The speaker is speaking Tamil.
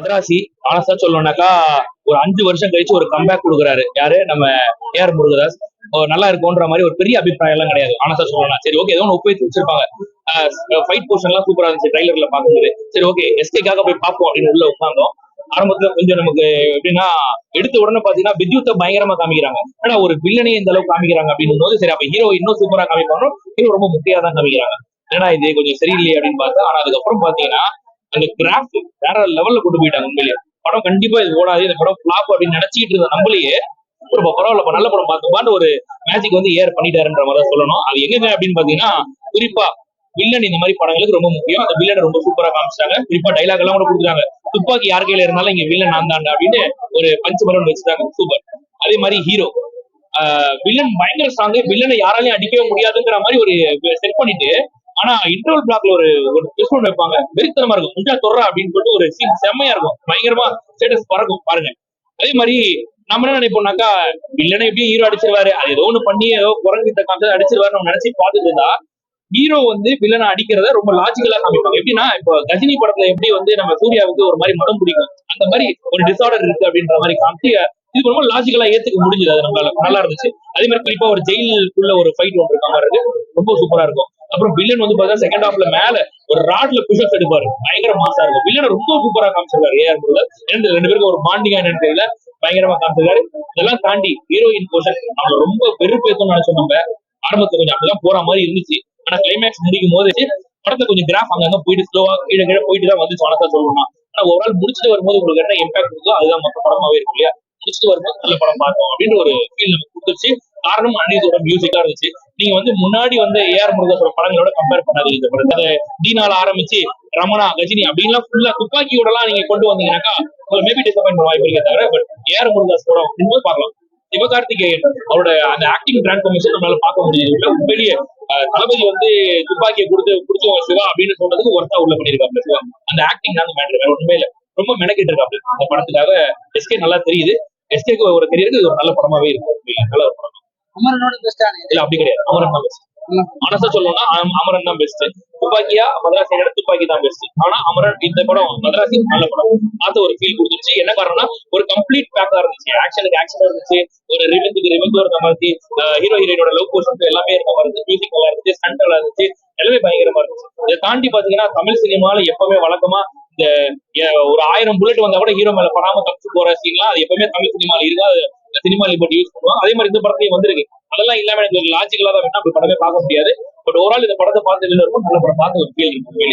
மதராசி ஆனஸ்டா சொல்லணும்னாக்கா ஒரு 5 வருஷம் கழிச்சு ஒரு கம்பேக் கொடுக்குறாரு. யாரு நம்ம ஏஆர் முருகதாஸ். நல்லா இருக்கும்ன்ற மாதிரி ஒரு பெரிய அபிப்பிராயம் எல்லாம் கிடையாது. ஆனஸ்டா சொல்லணும். சரி ஓகே, ஏதோ ஒன்று ஒப்பு வச்சிருப்பாங்க. ஃபைட் போர்ஷன் எல்லாம் சூப்பரா இருந்துச்சு ட்ரைலர்ல பார்க்கும்போது. சரி ஓகே, எஸ்கேக்காக போய் பார்ப்போம் அப்படின்னு உள்ள உட்காந்தோம். ஆரம்பத்துல கொஞ்சம் நமக்கு எப்படின்னா எடுத்த உடனே பாத்தீங்கன்னா வித்யுத்தை பயங்கரமா காமிக்கிறாங்க. ஆனா ஒரு வில்லனையும் இந்த அளவுக்கு காமிக்கிறாங்க அப்படின்னு போது சரி அப்ப ஹீரோ இன்னும் சூப்பரா காமிப்பாங்க. ஹீரோ ரொம்ப முக்கியா தான் காமிக்கிறாங்க. ஏன்னா இது கொஞ்சம் சரியில்லையே அப்படின்னு பார்த்தா, ஆனா அதுக்கப்புறம் பாத்தீங்கன்னா அந்த கிராஃப் வேற லெவல்ல கொண்டு போயிட்டாங்க. உண்மையிலேயே படம் கண்டிப்பா இது ஓடாது, இந்த படம் ஃபிளாப் அப்படின்னு நினைச்சிட்டு இருந்த நம்மளையே ஒரு பரவாயில்ல நல்ல படம் பார்த்துப்பான்னு ஒரு மேஜிக் வந்து ஏர் பண்ணிட்டாருன்ற மாதிரி சொல்லணும். அது எங்க அப்படின்னு பாத்தீங்கன்னா குறிப்பா வில்லன் இந்த மாதிரி படங்களுக்கு ரொம்ப முக்கியம். அந்த வில்லனை ரொம்ப சூப்பரா காமிச்சிட்டாங்க. குறிப்பா டைலாக் எல்லாம் கூட கொடுக்குறாங்க. துப்பாக்கி யார் கையில இருந்தாலும் இங்க வில்லன் நான் தான் அப்படின்னு ஒரு பஞ்ச் பலன் வச்சுட்டாங்க. சூப்பர். அதே மாதிரி ஹீரோ வில்லன் பயங்கர ஸ்ட்ராங். வில்லனை யாராலையும் அடிக்கவே முடியாதுங்கிற மாதிரி ஒரு செட் பண்ணிட்டு, ஆனா இன்டர்வல் பிளாக்ல ஒரு ட்விஸ்ட் ஒன்று வைப்பாங்க. வெறித்தனமா இருக்கும். முஞ்சா தொடுறா அப்படின்னு சொல்லிட்டு ஒரு சீன் செம்மையா இருக்கும். பயங்கரமா ஸ்டேட்டஸ் பறக்கும் பாருங்க. அதே மாதிரி நம்ம என்ன நினைப்போம்னாக்கா வில்லனை எப்படியும் ஹீரோ அடிச்சிருவாரு, அது ஏதோ ஒண்ணு பண்ணி ஏதோ குரங்கு வித்த காமிச்சு அடிச்சிருவாரு நம்ம நினைச்சு பார்த்துட்டு இருந்தா, ஹீரோ வந்து வில்லனை அடிக்கிறத ரொம்ப லாஜிக்கலா காமிப்பாங்க. எப்படின்னா இப்போ கஜினி படத்துல எப்படி வந்து நம்ம சூர்யாவுக்கு ஒரு மாதிரி மதம் பிடிக்கும், அந்த மாதிரி ஒரு டிசார்டர் இருக்கு அப்படின்ற மாதிரி காமிச்சு இது ரொம்ப லாஜிக்கலா ஏத்துக்க முடிஞ்சது. அது நம்மளால நல்லா இருந்துச்சு. அதே மாதிரி குறிப்பா ஒரு ஜெயிலுக்குள்ள ஒரு ஃபைட் ஒன்று இருக்க மாதிரி இருக்கு. ரொம்ப சூப்பரா இருக்கும். அப்புறம் வில்லன் வந்து பார்த்தா செகண்ட் ஹாஃப்ல மேல ஒரு ராட்ல புஷப்ஸ் எடுப்பாரு. பயங்கர மாசா இருக்கும். வில்லனை ரொம்ப சூப்பரா காமிச்சிருக்காரு ஏஆர் முருகன். ரெண்டு பேருக்கு ஒரு பாண்டிங்கா என்னன்னு தெரியல, பயங்கரமா காமிச்சிருக்காரு. இதெல்லாம் தாண்டி ஹீரோயின் போர்ஷன் அவங்க ரொம்ப வெறுப்பேற்றணும்னு நினைச்சோம். நம்ம ஆரம்பத்துல கொஞ்சம் அப்படிதான் போற மாதிரி இருந்துச்சு. ஆனா கிளைமேக்ஸ் முடிக்கும் போது படத்தை கொஞ்சம் கிராஃப் அங்கங்க போயிட்டு ஸ்லோவா கீழே கீழே போயிட்டு தான் வந்து சொன்னதா சொல்லணும். ஆனா ஒரு நாள் முடிச்சுட்டு வரும்போது உங்களுக்கு என்ன இம்பாக்ட் இருக்கோ அதுதான் மொத்த படமாவே இருக்கும் இல்லையா. முடிச்சுட்டு வரும்போது நல்ல படம் பார்த்தோம் அப்படின்னு ஒரு ஃபீல் நமக்கு கொடுத்துச்சு. காரணம் அனிதோட மியூசிக்கா இருந்துச்சு. நீங்க வந்து முன்னாடி வந்து ஏஆர் முருகேசோட படங்களோட கம்பேர் பண்ணாதீங்க. இந்த படத்தை தீனால ஆரம்பிச்சு ரமணா கஜினி அப்படின்லாம் ஃபுல்லா துப்பாக்கியோட எல்லாம் நீங்க கொண்டு வந்தீங்கன்னாக்கா உங்களுக்கு மேபி டிசப்பாயின்ட் வாய்ப்பு இருக்கே தவிர, பட் ஏஆர் முருகேஸ் படம் அப்படிங்கும்போது பார்க்கலாம். சிவகார்த்திகேயன் அவரோட அந்த ஆக்டிங் டிரான்ஸ்ஃபர்மேஷன் நம்மளால பார்க்க முடியுது. உண்மையிலேயே தளபதி வந்து துப்பாக்கியை கொடுத்து பிடிச்சவங்க சிவா அப்படின்னு சொன்னதுக்கு ஒர்த்தா உள்ள பண்ணிருக்காப்ல சிவா. அந்த ஆக்டிங் தான் மேட்டர், வேற ஒண்ணுமே இல்ல. ரொம்ப மெனக்கிட்டு இருக்காப்ல அந்த படத்துக்காக. எஸ்கே நல்லா தெரியுது. எஸ்கேக்கு ஒரு கரியருக்கு இது ஒரு நல்ல படமாவே இருக்கும். நல்ல ஒரு படம். அமரனோட பெஸ்ட் இல்ல அப்படி கிடையாது, அமரன் தான் பெஸ்ட். ஆனஸ்டா சொல்லணும்னா அமரன் தான் பெஸ்ட். துப்பாக்கியா மதராசியோட துப்பாக்கி தான் பெஸ்ட். ஆனா அமரன் இந்த படம் மதராசி நல்ல படம். அது ஒரு ஃபீல் கொடுத்துச்சு. என்ன காரணம்னா ஒரு கம்ப்ளீட் பேக்கா இருந்துச்சு. ஆக்ஷனுக்கு ஆக்ஷனா இருந்துச்சு, ஒரு ரிவெஞ்சுக்கு ரிவெஞ்ச் இருந்த மாதிரி, ஹீரோ ஹீரோயினோட லவ் போர்ஷன் எல்லாமே இருந்த மாதிரி இருந்துச்சு. மியூசிக் நல்லா இருந்துச்சு, ஸ்டண்ட் நல்லா இருந்துச்சு, எல்லாமே பயங்கரமா இருந்துச்சு. இதை தாண்டி பாத்தீங்கன்னா தமிழ் சினிமால எப்பவுமே வழக்கமா இந்த ஒரு 1000 புல்லட் வந்தா கூட ஹீரோ மேல படாம தப்பிச்சு போற சீன்லாம் அது எப்பவுமே தமிழ் சினிமால இருக்கு. சினிமா லிபர்ட்டி யூஸ் பண்ணுவாங்க. அதே மாதிரி இந்த படத்துலயும் வந்திருக்கு. அதெல்லாம் இல்லாம எனக்கு லாஜிக்கலா தான் வேணும் அப்படி படமே பார்க்க முடியாது. பட் ஓவரால் இந்த படத்தை பார்த்து நல்ல படம் பார்த்து ஒரு ஃபீல் இருக்கு.